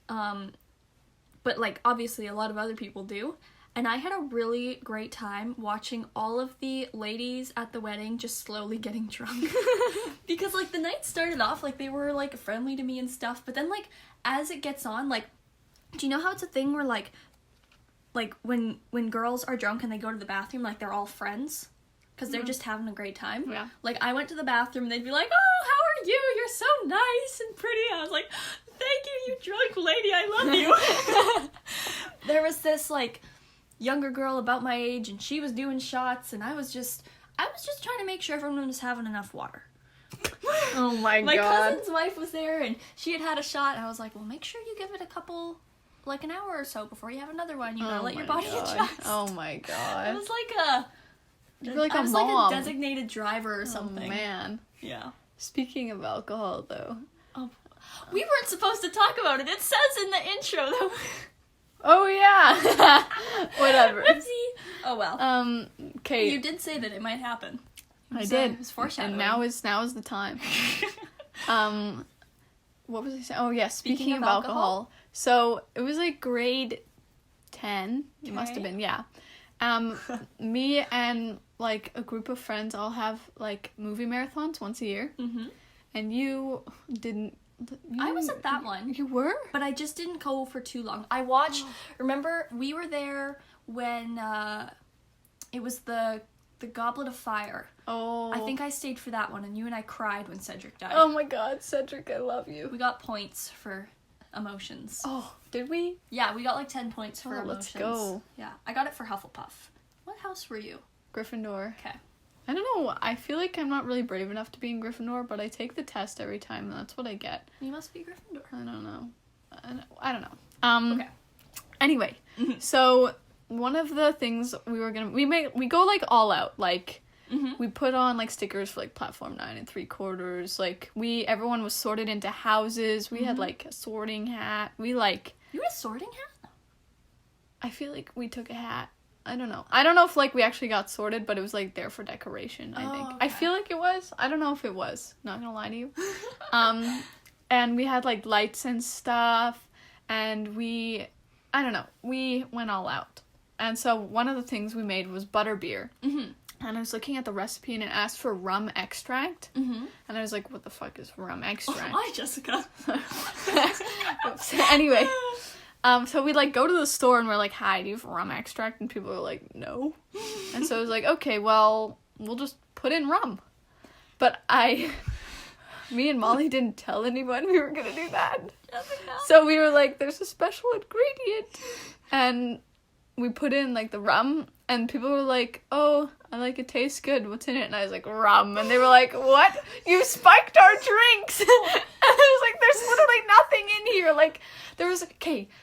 but like, obviously a lot of other people do. And I had a really great time watching all of the ladies at the wedding just slowly getting drunk. Because, like, the night started off, like, they were, like, friendly to me and stuff. But then, like, as it gets on, like, do you know how it's a thing where, like when girls are drunk and they go to the bathroom, like, they're all friends? Because they're just having a great time. Yeah. Like, I went to the bathroom and they'd be like, oh, how are you? You're so nice and pretty. I was like, thank you, you drunk lady. I love you. There was this, like, younger girl about my age, and she was doing shots, and I was just trying to make sure everyone was having enough water. Oh my god. My cousin's wife was there, and she had a shot, and I was like, well, make sure you give it a couple, like an hour or so before you have another one. You gotta let your body adjust. Oh my god. I was like You're like I a was mom. like a designated driver or something. Oh man. Yeah. Speaking of alcohol, though. Oh, we weren't supposed to talk about it. It says in the intro, though. Oh yeah. Whatever. Whoopsie. Oh well. Okay. You did say that it might happen. I did. It was foreshadowing. And now is the time. What was I saying? Oh yeah, speaking of alcohol. So it was like grade 10. It must have been, yeah. Me and like a group of friends all have like movie marathons once a year. Mm-hmm. And you didn't. I was at that one. You were? But I just didn't go for too long. I watched, remember, we were there when it was the Goblet of Fire. Oh. I think I stayed for that one, and you and I cried when Cedric died. Oh my god, Cedric, I love you. We got points for emotions. Oh, did we? Yeah, we got like 10 points for emotions. Let's go. Yeah, I got it for Hufflepuff. What house were you? Gryffindor. Okay. I don't know, I feel like I'm not really brave enough to be in Gryffindor, but I take the test every time, and that's what I get. You must be Gryffindor. I don't know. I don't know. Okay. Anyway, so one of the things we go like all out, like we put on like stickers for like platform 9 3/4, like everyone was sorted into houses, we had like a sorting hat, You had a sorting hat? I feel like we took a hat. I don't know if like we actually got sorted, but it was like there for decoration, I think. Okay. I feel like it was. I don't know if it was. Not gonna lie to you. And we had like lights and stuff, and we went all out. And so one of the things we made was butterbeer. Mm-hmm. And I was looking at the recipe, and it asked for rum extract. Mm-hmm. And I was like, what the fuck is rum extract? Oh, hi, Jessica. Anyway. So we like go to the store and we're like, hi, do you have rum extract? And people are like, no. And so I was like, okay, well, we'll just put in rum. But me and Molly didn't tell anyone we were gonna do that. Jessica. So we were like, there's a special ingredient. And we put in like the rum, and people were like, oh, I like it tastes good. What's in it? And I was like, rum. And they were like, what? You spiked our drinks. And I was like, there's literally nothing in here. Like, there was,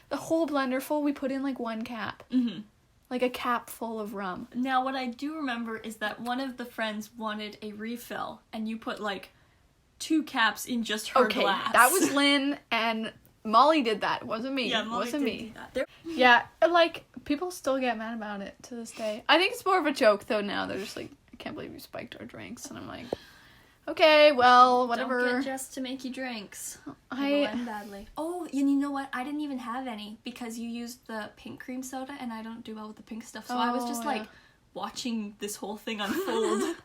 the whole blender full, we put in like 1 cap. Mm-hmm. Like a cap full of rum. Now, what I do remember is that one of the friends wanted a refill, and you put like 2 caps in just her glass. That was Lynn, and Molly did that. It wasn't me. Yeah, Molly it wasn't did me. do that. Yeah, like, people still get mad about it to this day. I think it's more of a joke, though, now. They're just like, I can't believe you spiked our drinks. And I'm like, okay, well, whatever. Don't get Jess to make you drinks. It will end badly. Oh, and you know what? I didn't even have any because you used the pink cream soda, and I don't do well with the pink stuff. So I was just like watching this whole thing unfold.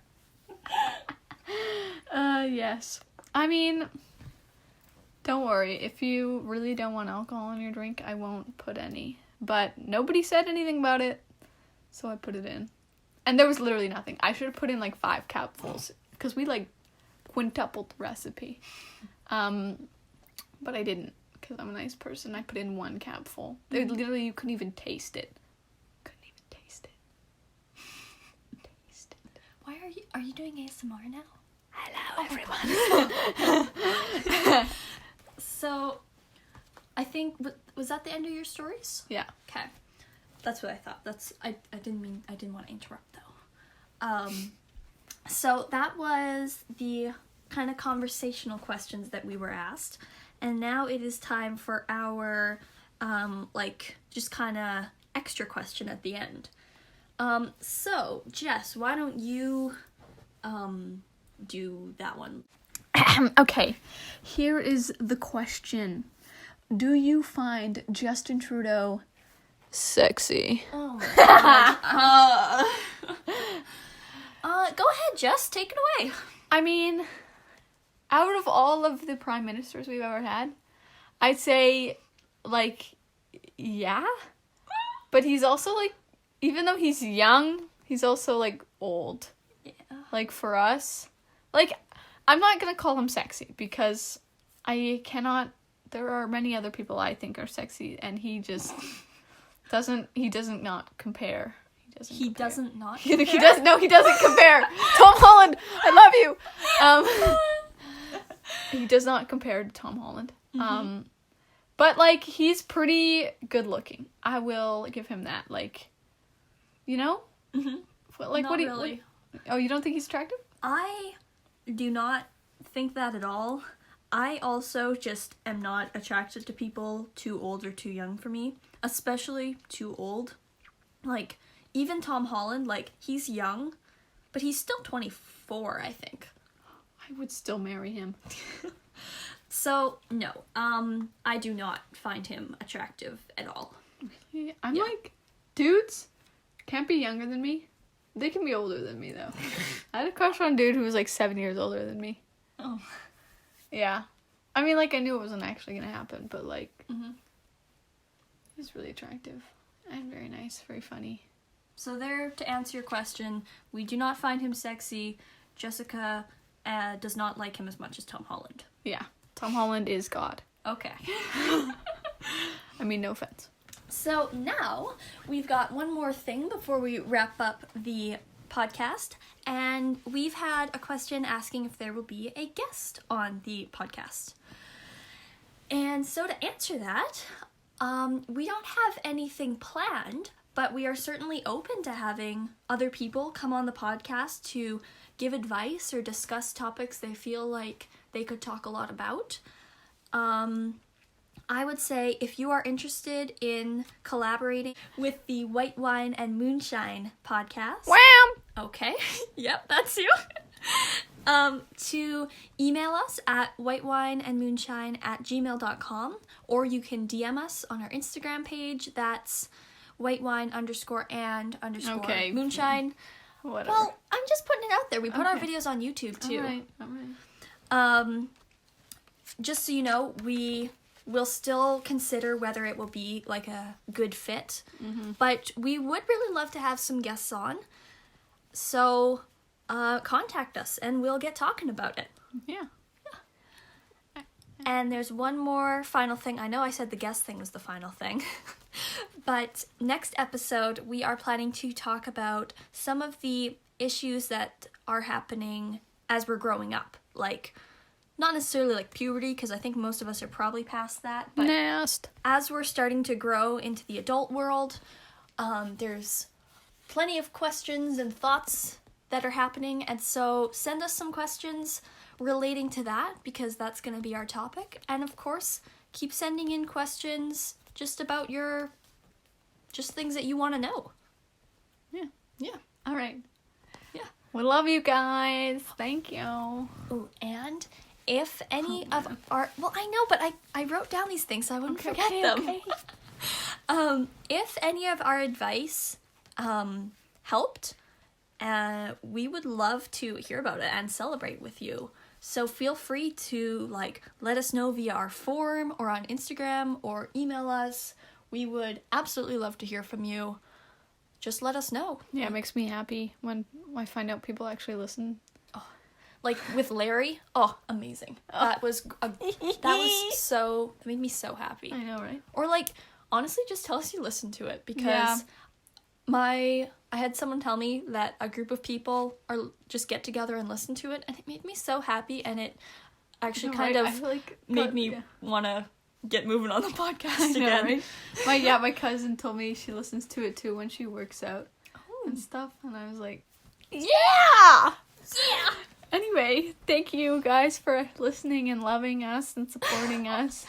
Yes. I mean, don't worry. If you really don't want alcohol in your drink, I won't put any. but nobody said anything about it, so I put it in. And there was literally nothing. I should have put in like 5 capfuls because we like quintupled the recipe. But I didn't because I'm a nice person. I put in 1 capful. They literally, you couldn't even taste it. Why are you doing ASMR now? Hello, everyone. So, I think was that the end of your stories? Yeah. Okay, that's what I thought. I didn't want to interrupt though. So that was the kind of conversational questions that we were asked, and now it is time for our just kind of extra question at the end. So, Jess, why don't you, do that one? Okay, here is the question. Do you find Justin Trudeau sexy? Oh my god. Go ahead, Jess, take it away. I mean, out of all of the prime ministers we've ever had, I'd say, like, yeah. But he's also, like, even though he's young, he's also, like, old. Yeah. Like, for us. Like, I'm not gonna call him sexy, because I cannot... There are many other people I think are sexy, and he just doesn't... He doesn't not compare. He doesn't not compare. He doesn't... No, he doesn't compare. Tom Holland, I love you! He does not compare to Tom Holland. Mm-hmm. But, like, he's pretty good looking. I will give him that. Like... You know? Mm-hmm. Like, not what do you... really. Oh, you don't think he's attractive? I do not think that at all. I also just am not attracted to people too old or too young for me. Especially too old. Like, even Tom Holland, like, he's young, but he's still 24, I think. I would still marry him. So, no. I do not find him attractive at all. I'm like, dudes can't be younger than me. They can be older than me, though. I had a crush on a dude who was like 7 years older than me. Oh. Yeah. I mean, like, I knew it wasn't actually gonna happen, but, like, he's really attractive. And very nice, very funny. So there, to answer your question, we do not find him sexy. Jessica does not like him as much as Tom Holland. Yeah. Tom Holland is God. Okay. I mean, no offense. So now, we've got one more thing before we wrap up the podcast, and we've had a question asking if there will be a guest on the podcast. And so to answer that, we don't have anything planned, but we are certainly open to having other people come on the podcast to give advice or discuss topics they feel like they could talk a lot about. I would say if you are interested in collaborating with the White Wine and Moonshine podcast. Wham! Okay. Yep, that's you. To email us at whitewineandmoonshine@gmail.com, or you can DM us on our Instagram page. That's whitewine_and_moonshine. Whatever. Well, I'm just putting it out there. We put our videos on YouTube too. Alright. Just so you know, we will still consider whether it will be like a good fit. But we would really love to have some guests on. So contact us and we'll get talking about it. Yeah. And there's one more final thing. I know I said the guest thing was the final thing. But next episode, we are planning to talk about some of the issues that are happening as we're growing up. Like, not necessarily like puberty, because I think most of us are probably past that. But as we're starting to grow into the adult world, there's plenty of questions and thoughts that are happening. And so send us some questions relating to that, because that's going to be our topic. And of course, keep sending in questions just about just things that you want to know. Yeah. All right. Yeah. We love you guys. Thank you. Oh, and if any of our... Well, I know, but I wrote down these things so I wouldn't forget them. Okay. If any of our advice helped, we would love to hear about it and celebrate with you. So feel free to let us know via our forum or on Instagram or email us. We would absolutely love to hear from you. Just let us know. Yeah, it makes me happy when I find out people actually listen. Like with Larry, amazing. That made me so happy. I know, right? Or like, honestly, just tell us you listen to it, because Yeah. I had someone tell me that a group of people just get together and listen to it, and it made me so happy, and it actually made me want to get moving on the podcast again. Right? My cousin told me she listens to it too when she works out and stuff, and I was like, yeah! Anyway, thank you guys for listening and loving us and supporting us.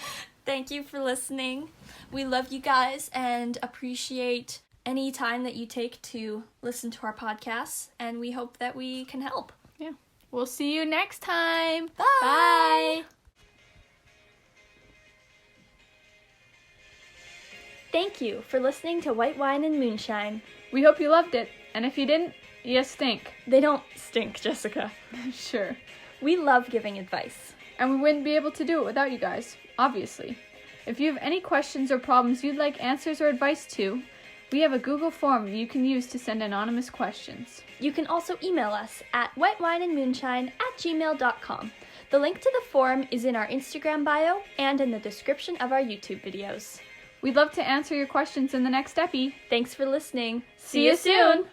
Thank you for listening. We love you guys and appreciate any time that you take to listen to our podcasts, and we hope that we can help. Yeah. We'll see you next time. Bye! Bye! Thank you for listening to White Wine and Moonshine. We hope you loved it, and if you didn't, you stink. They don't stink, Jessica. Sure. We love giving advice. And we wouldn't be able to do it without you guys, obviously. If you have any questions or problems you'd like answers or advice to, we have a Google form you can use to send anonymous questions. You can also email us at whitewineandmoonshine@gmail.com. The link to the form is in our Instagram bio and in the description of our YouTube videos. We'd love to answer your questions in the next epi. Thanks for listening. See you soon!